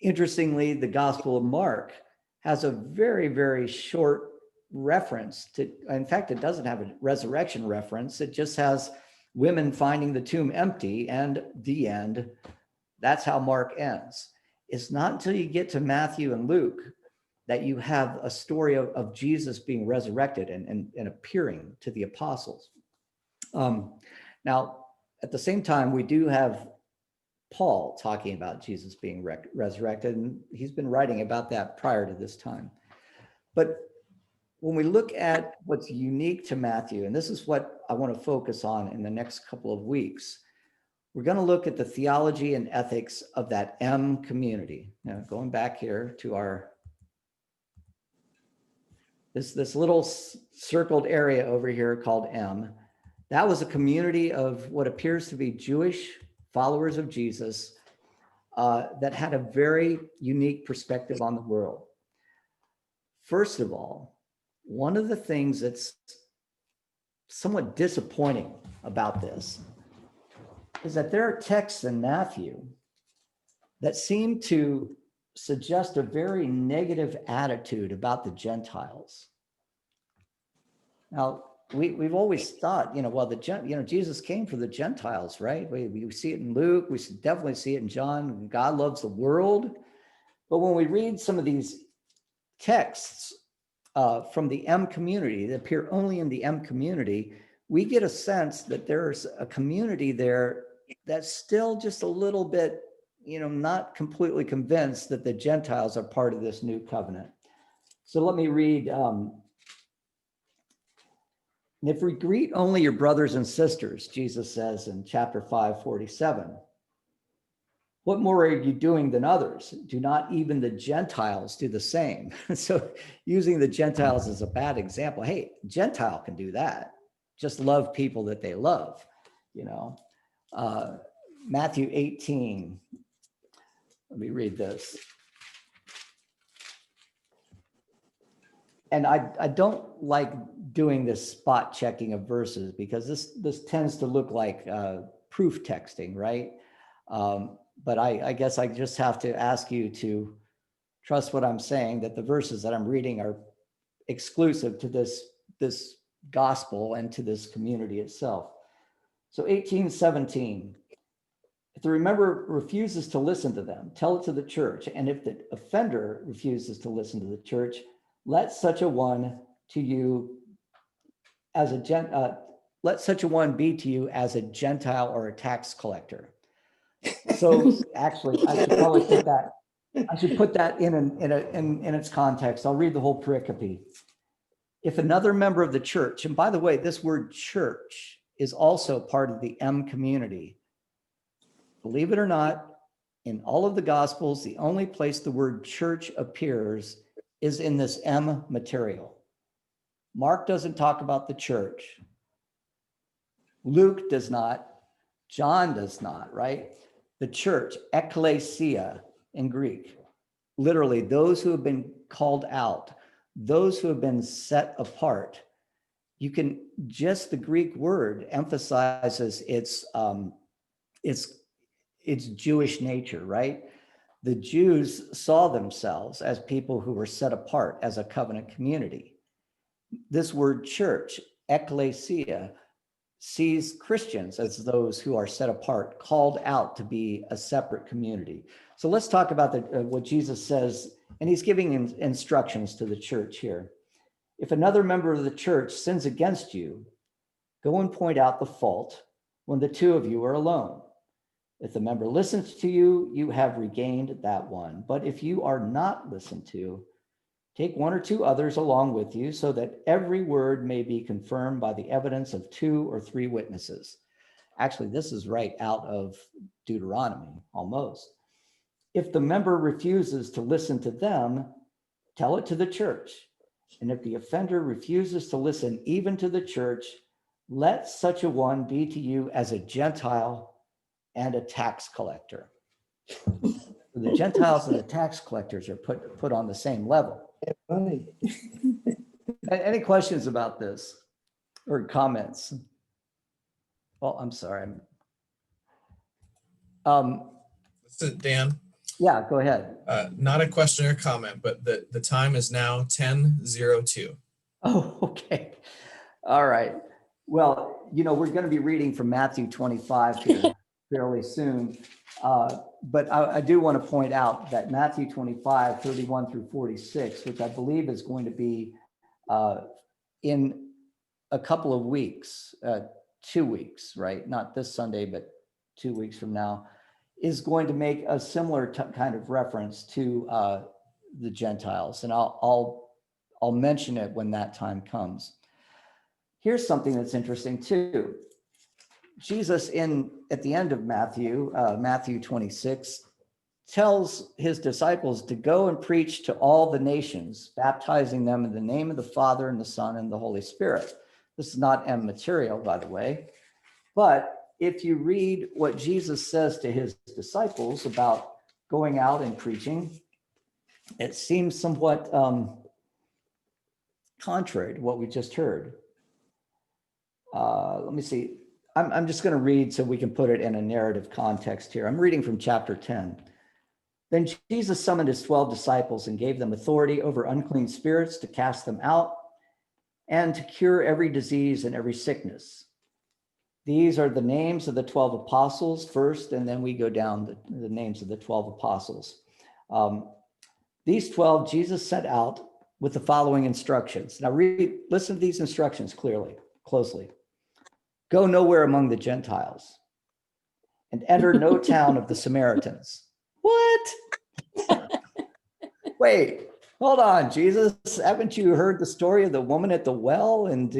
S2: Interestingly, the Gospel of Mark has a very, very short reference to, in fact, it doesn't have a resurrection reference. It just has women finding the tomb empty and the end. That's how Mark ends. It's not until you get to Matthew and Luke that you have a story of Jesus being resurrected and appearing to the apostles. Now, at the same time, we do have Paul talking about Jesus being resurrected, and he's been writing about that prior to this time. But when we look at what's unique to Matthew, and this is what I want to focus on in the next couple of weeks, we're going to look at the theology and ethics of that M community. Now, going back here to our this little circled area over here called M, that was a community of what appears to be Jewish followers of Jesus that had a very unique perspective on the world. First of all, one of the things that's somewhat disappointing about this is that there are texts in Matthew that seem to suggest a very negative attitude about the Gentiles. Now, we've always thought, well, Jesus came for the Gentiles, right? We see it in Luke, we definitely see it in John. God loves the world. But when we read some of these texts from the M community that appear only in the M community, we get a sense that there's a community there that's still just a little bit, not completely convinced that the Gentiles are part of this new covenant. So let me read. If we greet only your brothers and sisters, Jesus says in chapter 5:47, what more are you doing than others? Do not even the Gentiles do the same? So using the Gentiles as a bad example, hey, Gentile can do that. Just love people that they love, Matthew 18. Let me read this. And I don't like doing this spot checking of verses because this tends to look like proof texting, right? But I guess I just have to ask you to trust what I'm saying, that the verses that I'm reading are exclusive to this gospel and to this community itself. So 18:17, if the member refuses to listen to them, tell it to the church. And if the offender refuses to listen to the church, let such a one to you as let such a one be to you as a Gentile or a tax collector. So actually, I should probably put that. I should put that in its context. I'll read the whole pericope. If another member of the church, and by the way, this word church is also part of the M community. Believe it or not, in all of the Gospels, the only place the word church appears is in this M material. Mark doesn't talk about the church. Luke does not. John does not, right? The church, ekklesia in Greek, literally those who have been called out, those who have been set apart. You can just, the Greek word emphasizes its Jewish nature, right? The Jews saw themselves as people who were set apart as a covenant community. This word church, ekklesia, sees Christians as those who are set apart, called out to be a separate community. So let's talk about what Jesus says, and he's giving instructions to the church here. If another member of the church sins against you, go and point out the fault when the two of you are alone. If the member listens to you, you have regained that one. But if you are not listened to, take one or two others along with you so that every word may be confirmed by the evidence of 2 or 3 witnesses. Actually, this is right out of Deuteronomy, almost. If the member refuses to listen to them, tell it to the church. And if the offender refuses to listen even to the church, let such a one be to you as a Gentile and a tax collector. The Gentiles and the tax collectors are put on the same level.
S3: Funny.
S2: Any questions about this or comments? Well, I'm sorry.
S1: Dan,
S2: Yeah, go ahead.
S1: not a question or comment, but the time is now 10:02.
S2: Oh, okay. All right. Well, we're going to be reading from Matthew 25 here fairly soon. But I do want to point out that Matthew 25, 31 through 46, which I believe is going to be in a couple of weeks, 2 weeks, right? Not this Sunday, but 2 weeks from now, is going to make a similar kind of reference to the Gentiles. And I'll mention it when that time comes. Here's something that's interesting too. Jesus at the end of Matthew 26, tells his disciples to go and preach to all the nations, baptizing them in the name of the Father and the Son and the Holy Spirit. This is not immaterial, by the way, but if you read what Jesus says to his disciples about going out and preaching, it seems somewhat contrary to what we just heard. Let me see. I'm just going to read so we can put it in a narrative context here. I'm reading from chapter 10. Then Jesus summoned his 12 disciples and gave them authority over unclean spirits to cast them out and to cure every disease and every sickness. These are the names of the 12 apostles first, and then we go down the names of the 12 apostles. These 12 Jesus sent out with the following instructions. Now listen to these instructions closely. Go nowhere among the Gentiles and enter no town of the Samaritans. What? Wait, hold on, Jesus. Haven't you heard the story of the woman at the well? And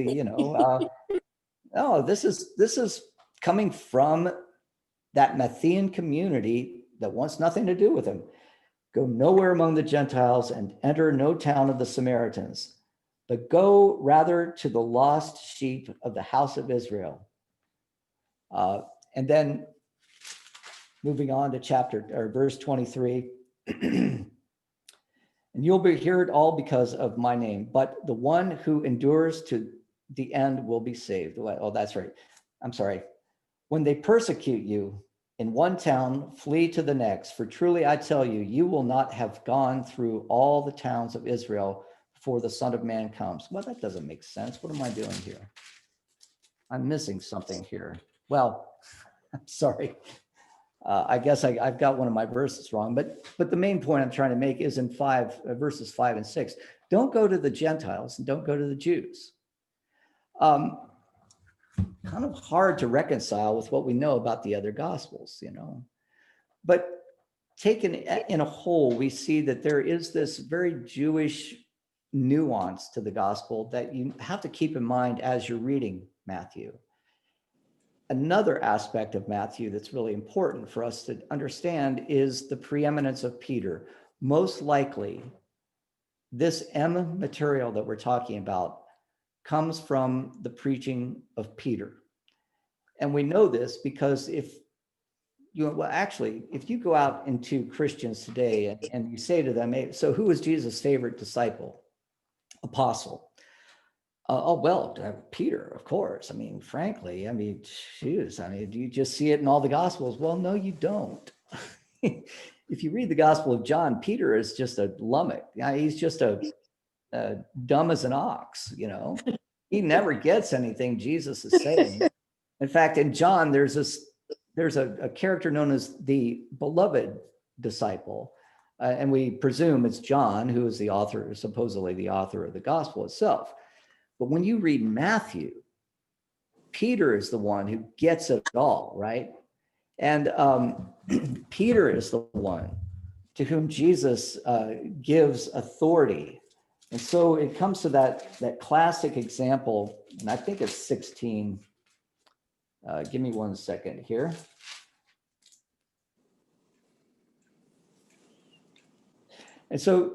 S2: no, this is coming from that Matthean community that wants nothing to do with him. Go nowhere among the Gentiles and enter no town of the Samaritans, but go rather to the lost sheep of the house of Israel. And then moving on to verse 23, and you'll be heard all because of my name, but the one who endures to the end will be saved. Oh, that's right. I'm sorry. When they persecute you in one town, flee to the next, for truly I tell you, you will not have gone through all the towns of Israel before the Son of Man comes. Well, that doesn't make sense. What am I doing here? I'm missing something here. Well, I'm sorry. I guess I've got one of my verses wrong, but the main point I'm trying to make is in verses 5 and 6. Don't go to the Gentiles and don't go to the Jews. Kind of hard to reconcile with what we know about the other gospels, But taken in a whole, we see that there is this very Jewish nuance to the gospel that you have to keep in mind as you're reading Matthew. Another aspect of Matthew that's really important for us to understand is the preeminence of Peter. Most likely, this M material that we're talking about comes from the preaching of Peter. And we know this because if you go out into Christians today and you say to them, hey, so who was Jesus' favorite disciple, apostle? Peter, of course. Frankly, do you just see it in all the gospels? Well, no, you don't. If you read the Gospel of John, Peter is just a lummox. He's just a dumb as an ox, He never gets anything Jesus is saying. In fact, in John, there's a character known as the beloved disciple. And we presume it's John, who is supposedly the author of the gospel itself. But when you read Matthew, Peter is the one who gets it all, right? And Peter is the one to whom Jesus gives authority. And so it comes to that classic example, and I think it's 16. Give me 1 second here. And so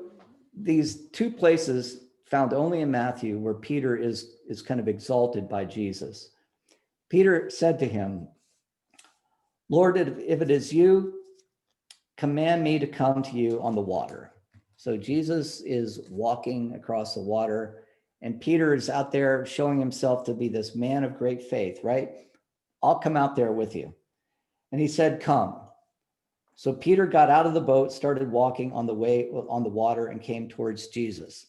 S2: these two places found only in Matthew where Peter is kind of exalted by Jesus. Peter said to him, Lord, if it is you, command me to come to you on the water. So Jesus is walking across the water, and Peter is out there showing himself to be this man of great faith, right? I'll come out there with you. And he said, come. So Peter got out of the boat, started walking on the water, and came towards Jesus.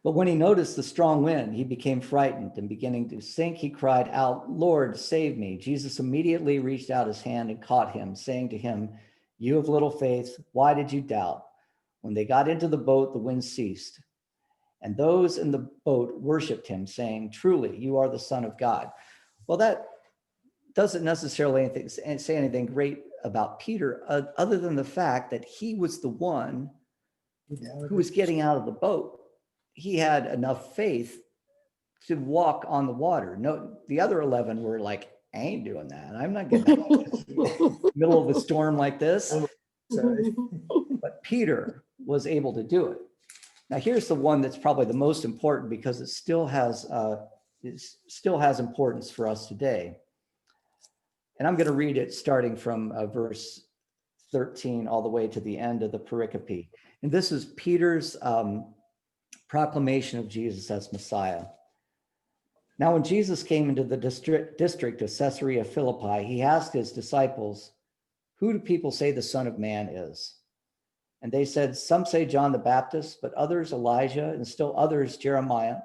S2: But when he noticed the strong wind, he became frightened, and beginning to sink, he cried out, Lord, save me. Jesus immediately reached out his hand and caught him, saying to him, you of little faith, why did you doubt? When they got into the boat, the wind ceased, And those in the boat worshiped him, saying, "Truly, you are the Son of God." Well, that doesn't necessarily say anything great about Peter, other than the fact that he was the one who was getting out of the boat. He had enough faith to walk on the water. No, the other 11 were like, "I ain't doing that. I'm not getting out in the middle of a storm like this." But Peter was able to do it. Now, here's the one that's probably the most important because it still has importance for us today. And I'm going to read it starting from verse 13 all the way to the end of the pericope. And this is Peter's proclamation of Jesus as Messiah. Now, when Jesus came into the district of Caesarea Philippi, he asked his disciples, "Who do people say the Son of Man is?" And they said, "Some say John the Baptist, but others Elijah, and still others Jeremiah,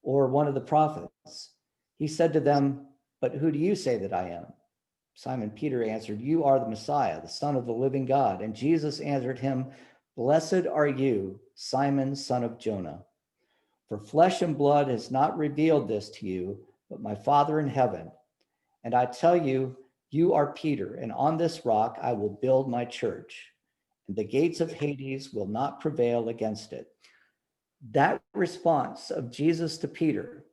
S2: or one of the prophets." He said to them, "But who do you say that I am?" Simon Peter answered, "You are the Messiah, the Son of the living God." And Jesus answered him, "Blessed are you, Simon, son of Jonah. For flesh and blood has not revealed this to you, but my Father in heaven. And I tell you, you are Peter, and on this rock I will build my church, and the gates of Hades will not prevail against it." That response of Jesus to Peter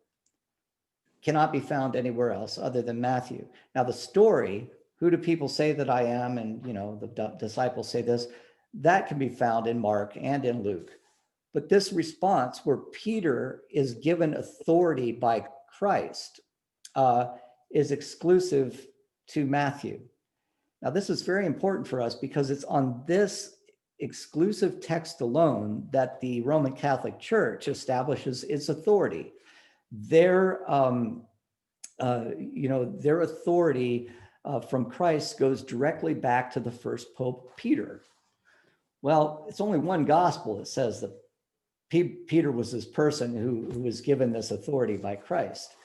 S2: cannot be found anywhere else other than Matthew. Now, the story, "Who do people say that I am?" and the disciples say this, that can be found in Mark and in Luke. But this response where Peter is given authority by Christ is exclusive to Matthew. Now, this is very important for us because it's on this exclusive text alone that the Roman Catholic Church establishes its authority. Their authority from Christ goes directly back to the first Pope Peter. Well, it's only one gospel that says that Peter was this person who was given this authority by Christ.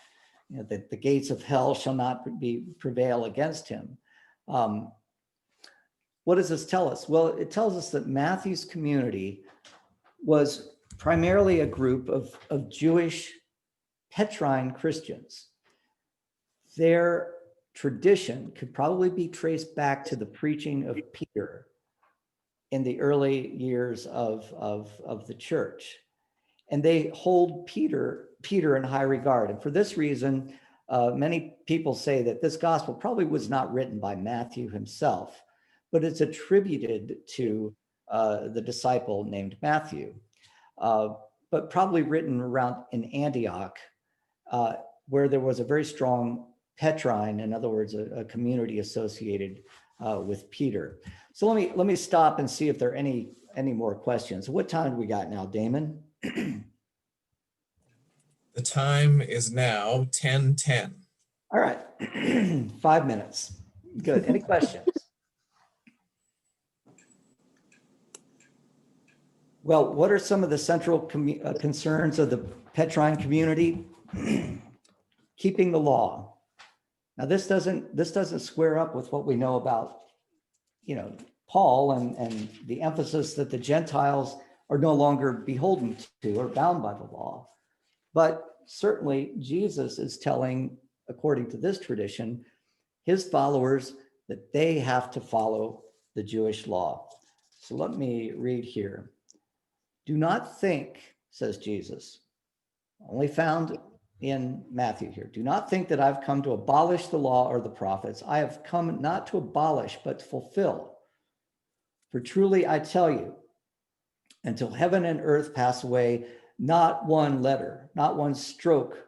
S2: That the gates of hell shall not prevail against him. What does this tell us? Well, it tells us that Matthew's community was primarily a group of Jewish Petrine Christians. Their tradition could probably be traced back to the preaching of Peter in the early years of the church. And they hold Peter in high regard. And for this reason, many people say that this gospel probably was not written by Matthew himself, but it's attributed to the disciple named Matthew, but probably written around in Antioch, where there was a very strong Petrine, in other words, a community associated with Peter. So let me stop and see if there are any more questions. What time do we got now, Damon?
S1: The time is now 10:10.
S2: All right, 5 minutes. Good. Any questions? Well, what are some of the central concerns of the Petrine community? Keeping the law. Now, this doesn't square up with what we know about, Paul and the emphasis that the Gentiles are no longer beholden to or bound by the law. But certainly Jesus is telling, according to this tradition, his followers that they have to follow the Jewish law. So let me read here. "Do not think," says Jesus, only found in Matthew here, "do not think that I've come to abolish the law or the prophets. I have come not to abolish, but to fulfill. For truly I tell you, until heaven and earth pass away, not one letter, not one stroke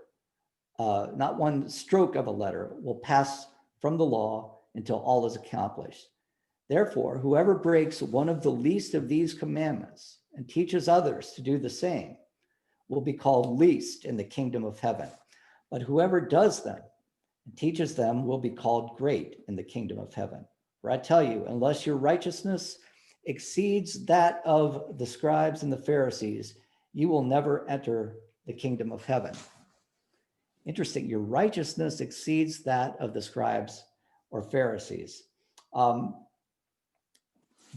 S2: of a letter will pass from the law until all is accomplished. Therefore, whoever breaks one of the least of these commandments and teaches others to do the same will be called least in the kingdom of heaven. But whoever does them and teaches them will be called great in the kingdom of heaven. For I tell you, unless your righteousness exceeds that of the scribes and the Pharisees, you will never enter the kingdom of heaven." Interesting. Your righteousness exceeds that of the scribes or Pharisees. The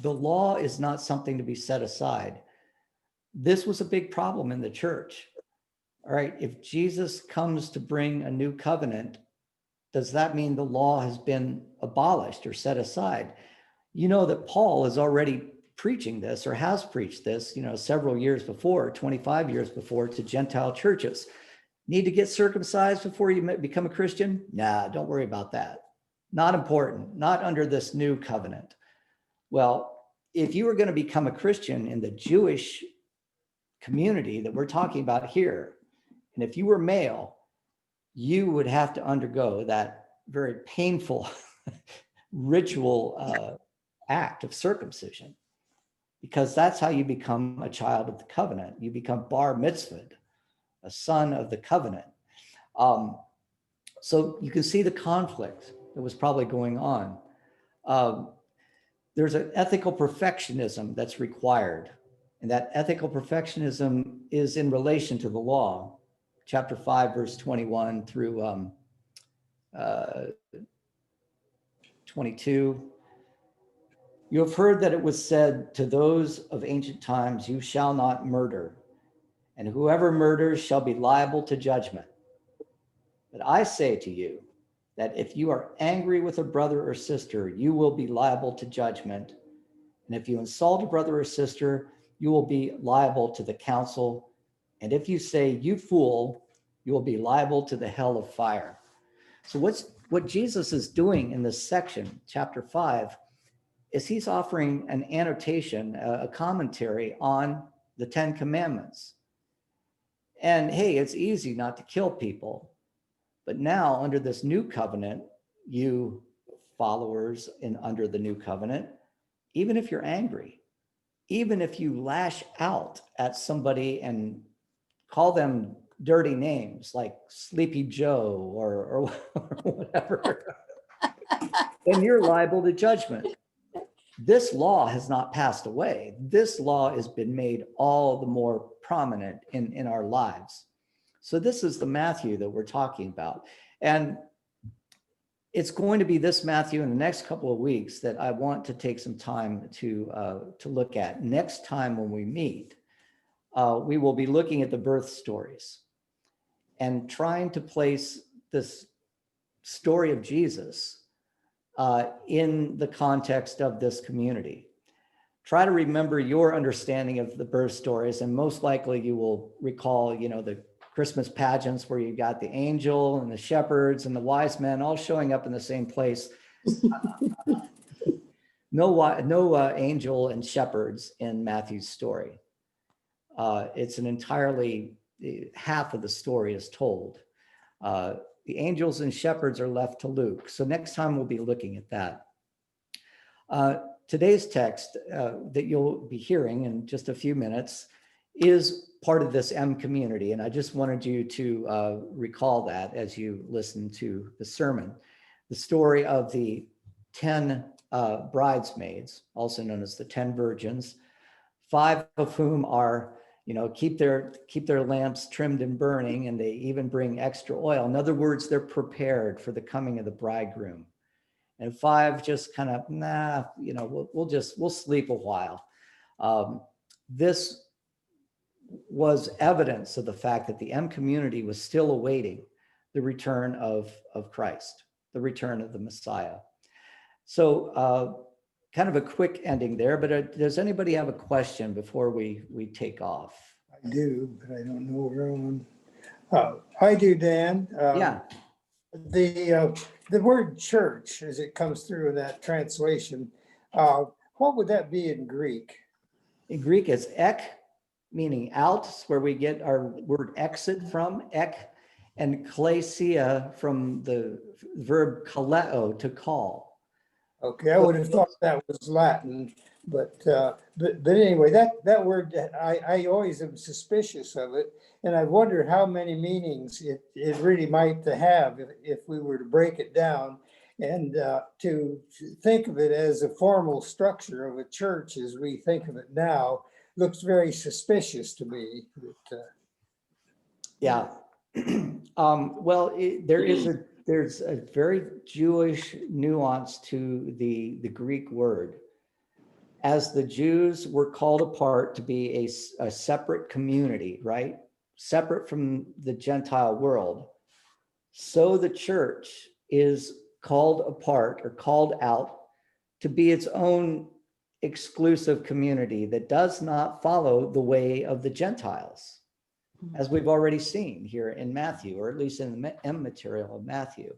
S2: law is not something to be set aside. This was a big problem in the church. All right, if Jesus comes to bring a new covenant, does that mean the law has been abolished or set aside? You know that Paul is already preaching this, or has preached this, several years before, 25 years before, to Gentile churches. Need to get circumcised before you become a Christian? Nah, don't worry about that. Not important, not under this new covenant. Well, if you were going to become a Christian in the Jewish community that we're talking about here, and if you were male, you would have to undergo that very painful ritual act of circumcision, because that's how you become a child of the covenant. You become bar mitzvahed, a son of the covenant. So you can see the conflict that was probably going on. There's an ethical perfectionism that's required, and that ethical perfectionism is in relation to the law. Chapter 5, verse 21 through 22. You have heard that it was said to those of ancient times, you shall not murder, and whoever murders shall be liable to judgment. But I say to you that if you are angry with a brother or sister, you will be liable to judgment. And if you insult a brother or sister, you will be liable to the council. And if you say, you fool, you will be liable to the hell of fire. So what Jesus is doing in this section, chapter 5, is he's offering an annotation, a commentary on the 10 Commandments. And hey, it's easy not to kill people. But now under this new covenant, you followers under the new covenant, even if you're angry, even if you lash out at somebody and call them dirty names like Sleepy Joe or whatever, then you're liable to judgment. This law has not passed away. This law has been made all the more prominent in our lives. So this is the Matthew that we're talking about. And it's going to be this Matthew in the next couple of weeks that I want to take some time to look at. Next time when we meet, we will be looking at the birth stories and trying to place this story of Jesus in the context of this community. Try to remember your understanding of the birth stories, and most likely you will recall, the Christmas pageants where you got the angel and the shepherds and the wise men all showing up in the same place. No angel and shepherds in Matthew's story. It's an entirely, half of the story is told. The angels and shepherds are left to Luke. So next time we'll be looking at that. Today's text that you'll be hearing in just a few minutes is part of this M community. And I just wanted you to recall that as you listen to the sermon. The story of the 10 bridesmaids, also known as the 10 virgins, 5 of whom are, keep their lamps trimmed and burning, and they even bring extra oil. In other words, they're prepared for the coming of the bridegroom. And 5 just kind of, we'll sleep a while. This was evidence of the fact that the M community was still awaiting the return of Christ, the return of the Messiah. So kind of a quick ending there, but does anybody have a question before we take off?
S3: I do, but I don't know where I'm. I do, Dan.
S2: Yeah.
S3: The word church, as it comes through in that translation, what would that be in Greek?
S2: In Greek, it's ek, meaning out, where we get our word exit from, ek, and klesia from the verb kaleo, to call.
S3: Okay, I would have thought that was Latin, but anyway, that word, I always am suspicious of it, and I wondered how many meanings it really might have if we were to break it down, and to think of it as a formal structure of a church as we think of it now looks very suspicious to me.
S2: Yeah. Well, there's a very Jewish nuance to the Greek word. as the Jews were called apart to be a separate community, right? Separate from the Gentile world. So the church is called apart or called out to be its own exclusive community that does not follow the way of the Gentiles, as we've already seen here in Matthew, or at least in the M material of Matthew.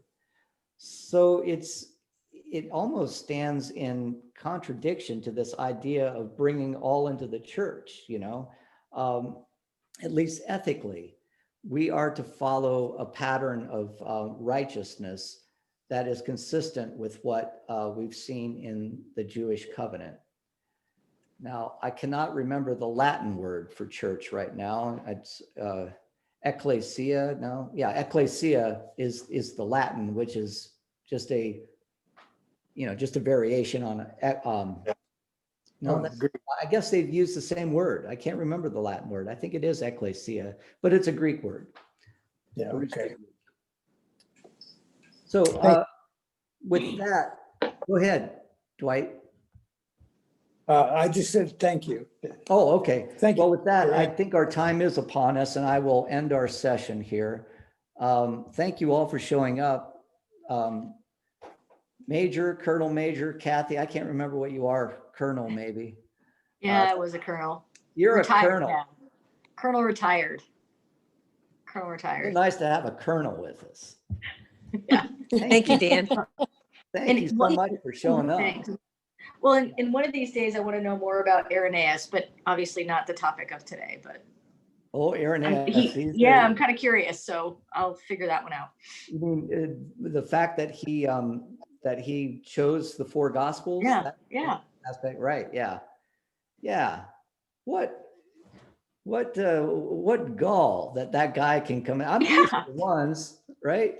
S2: So it almost stands in contradiction to this idea of bringing all into the church, you know, at least ethically. We are to follow a pattern of righteousness that is consistent with what we've seen in the Jewish covenant. Now, I cannot remember the Latin word for church right now. It's ecclesia. No, yeah, ecclesia is the Latin, which is just a, you know, just a variation on no, that's, I guess they've used the same word. I can't remember the Latin word. I think it is ecclesia, but it's a Greek word.
S3: Yeah, okay.
S2: So with that, go ahead, Dwight.
S3: I just said thank you.
S2: Oh, okay.
S3: Thank you.
S2: Well, with that, I think our time is upon us, and I will end our session here. Thank you all for showing up. Major, Colonel Major, Kathy, I can't remember what you are, Colonel maybe.
S4: Yeah, it was a colonel.
S2: You're
S4: Retired,
S2: a colonel.
S4: yeah. Colonel retired. Colonel
S2: It's
S4: retired.
S2: nice to have a colonel with us.
S4: Yeah.
S5: Thank you, Dan.
S2: Thank you so much for showing up.
S4: Thanks. Well, in one of these days, I want to know more about Irenaeus, but obviously not the topic of today. But
S2: Oh, Irenaeus.
S4: yeah, I'm kind of curious, so I'll figure that one out.
S2: You mean the fact that he chose the four gospels?
S4: Yeah, yeah.
S2: Aspect, right? Yeah, yeah. What gall that guy can come in. I'm used to the ones, right?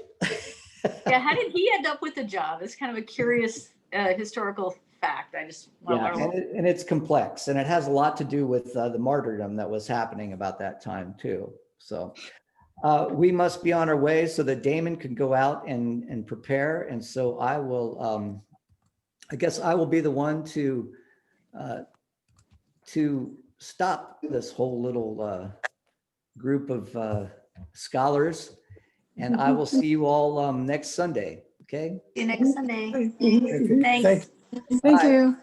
S4: Yeah, how did he end up with the job? It's kind of a curious historical fact. I just want to learn.
S2: And it's complex, and it has a lot to do with the martyrdom that was happening about that time too. So we must be on our way so that Damon can go out and prepare. And so I will, I guess I will be the one to stop this whole little group of scholars. And I will see you all next Sunday. Okay.
S4: See you next Sunday.
S3: Thanks.
S5: Thank you.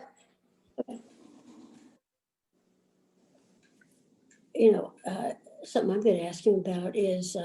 S6: You know, something I'm going to ask him about is